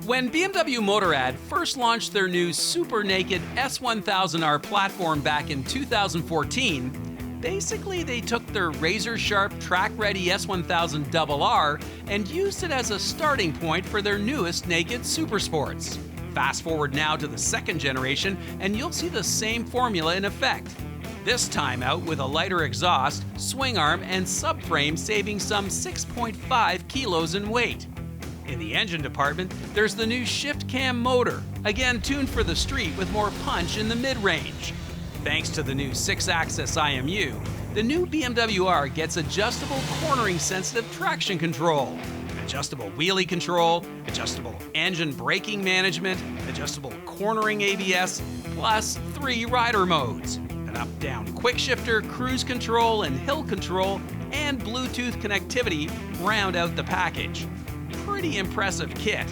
When BMW Motorrad first launched their new super naked S1000R platform back in 2014, basically they took their razor-sharp track-ready S1000RR and used it as a starting point for their newest naked supersports. Fast forward now to the second generation and you'll see the same formula in effect. This time out with a lighter exhaust, swing arm, and subframe saving some 6.5 kilos in weight. In the engine department, there's the new shift cam motor, again tuned for the street with more punch in the mid-range. Thanks to the new 6-axis IMU, the new BMW R gets adjustable cornering sensitive traction control, adjustable wheelie control, adjustable engine braking management, adjustable cornering ABS, plus 3 rider modes. An up-down quick shifter, cruise control, and hill control, and Bluetooth connectivity round out the package. Pretty impressive kit.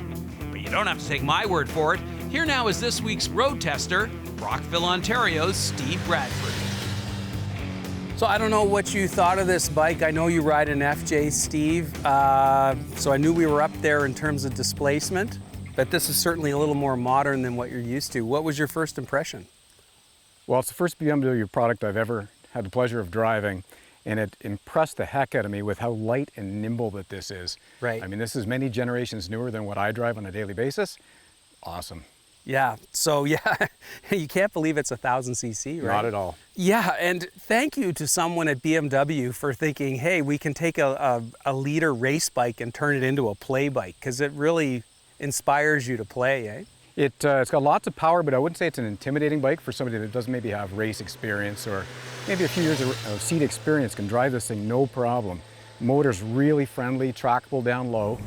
But you don't have to take my word for it. Here now is this week's road tester, Brockville, Ontario's Steve Bradford. So I don't know what you thought of this bike. I know you ride an FJ, Steve, so I knew we were up there in terms of displacement, but this is certainly a little more modern than what you're used to. What was your first impression? Well, it's the first BMW product I've ever had the pleasure of driving, and it impressed the heck out of me with how light and nimble that this is. Right. I mean, this is many generations newer than what I drive on a daily basis. Awesome. Yeah, so yeah, you can't believe it's 1,000cc, right? Not at all. Yeah, and thank you to someone at BMW for thinking, hey, we can take a liter race bike and turn it into a play bike, because it really inspires you to play, eh? It's got lots of power, but I wouldn't say it's an intimidating bike for somebody that doesn't maybe have race experience or maybe a few years of seat experience can drive this thing no problem. Motor's really friendly, trackable down low,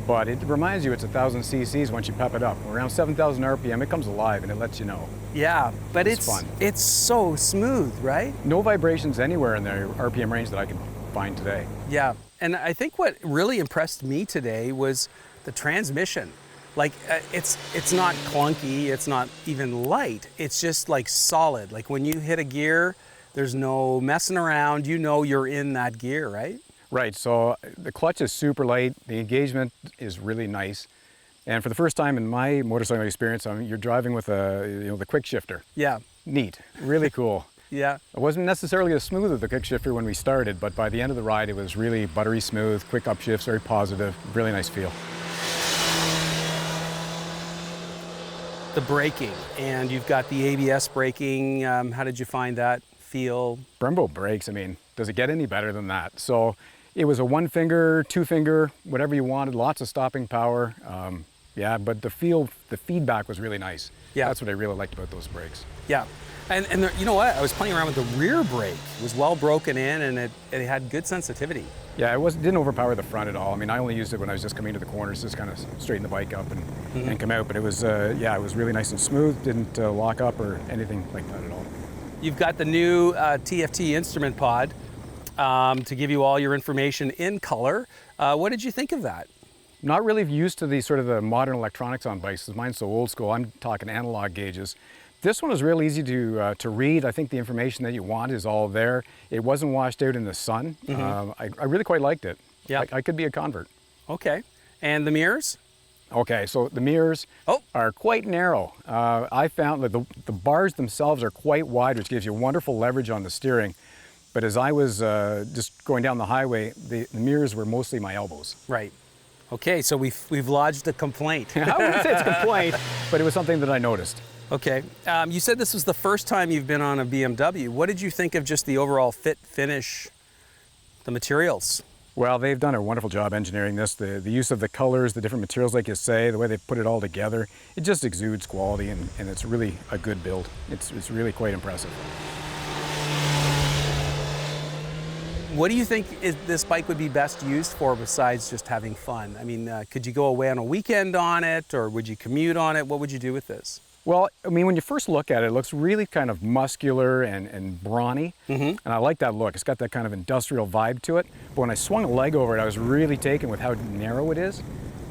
but it reminds you it's 1,000 cc's once you pep it up. Around 7,000 RPM, it comes alive and it lets you know. Yeah, but it's fun. It's so smooth, right? No vibrations anywhere in the RPM range that I can find today. Yeah, and I think what really impressed me today was the transmission. Like, it's not clunky, it's not even light, it's just like solid. Like when you hit a gear, there's no messing around, you know you're in that gear, right? Right, so the clutch is super light, the engagement is really nice. And for the first time in my motorcycle experience, you're driving with the quick shifter. Yeah. Neat, really cool. Yeah. It wasn't necessarily as smooth as the quick shifter when we started, but by the end of the ride, it was really buttery smooth, quick upshifts, very positive, really nice feel. The braking, and you've got the ABS braking. How did you find that feel? Brembo brakes, I mean, does it get any better than that? So it was a 1-finger, 2-finger, whatever you wanted, lots of stopping power. Yeah, but the feedback was really nice. Yeah. That's what I really liked about those brakes. Yeah, and you know what? I was playing around with the rear brake. It was well broken in, and it had good sensitivity. Yeah, it didn't overpower the front at all. I mean, I only used it when I was just coming to the corners, just kind of straighten the bike up and come out. But it was, yeah, it was really nice and smooth. Didn't lock up or anything like that at all. You've got the new TFT instrument pod to give you all your information in color. What did you think of that? Not really used to the sort of the modern electronics on bikes, because mine's so old school. I'm talking analog gauges. This one is real easy to read. I think the information that you want is all there. It wasn't washed out in the sun. I really quite liked it. Yeah. I could be a convert. Okay. And the mirrors? Okay, so the mirrors are quite narrow. I found that the bars themselves are quite wide, which gives you wonderful leverage on the steering. But as I was just going down the highway, the mirrors were mostly my elbows. Right. Okay, so we've lodged a complaint. I wouldn't say it's a complaint, but it was something that I noticed. Okay, you said this was the first time you've been on a BMW. What did you think of just the overall fit, finish, the materials? Well, they've done a wonderful job engineering this. The use of the colors, the different materials, like you say, the way they put it all together, it just exudes quality, and it's really a good build. It's really quite impressive. What do you think this bike would be best used for besides just having fun? I mean, could you go away on a weekend on it, or would you commute on it? What would you do with this? Well, I mean, when you first look at it, it looks really kind of muscular and brawny, and I like that look. It's got that kind of industrial vibe to it. But when I swung a leg over it, I was really taken with how narrow it is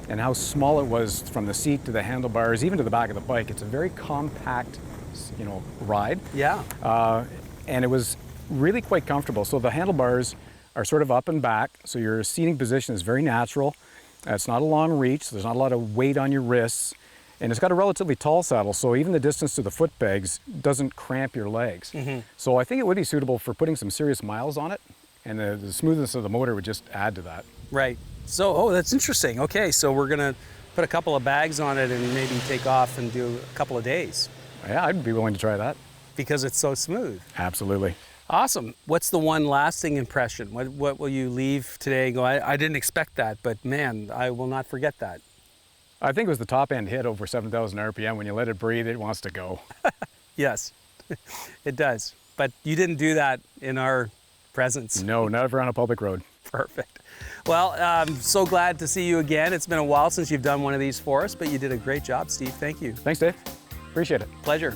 and how small it was from the seat to the handlebars, even to the back of the bike. It's a very compact, ride. Yeah. And it was really quite comfortable. So the handlebars are sort of up and back, so your seating position is very natural. It's not a long reach, so there's not a lot of weight on your wrists. And it's got a relatively tall saddle, so even the distance to the foot pegs doesn't cramp your legs. So I think it would be suitable for putting some serious miles on it, and the smoothness of the motor would just add to that. Right. So, oh, that's interesting. Okay, so we're gonna put a couple of bags on it and maybe take off and do a couple of days Yeah, I'd be willing to try that. because it's so smooth. Absolutely. Awesome. What's the one lasting impression? What will you leave today and go, I didn't expect that, but man, I will not forget that. I think it was the top end hit over 7,000 RPM. When you let it breathe, it wants to go. Yes, it does. But you didn't do that in our presence. No, never on a public road. Perfect. Well, I'm so glad to see you again. It's been a while since you've done one of these for us, but you did a great job, Steve. Thank you. Thanks, Dave. Appreciate it. Pleasure.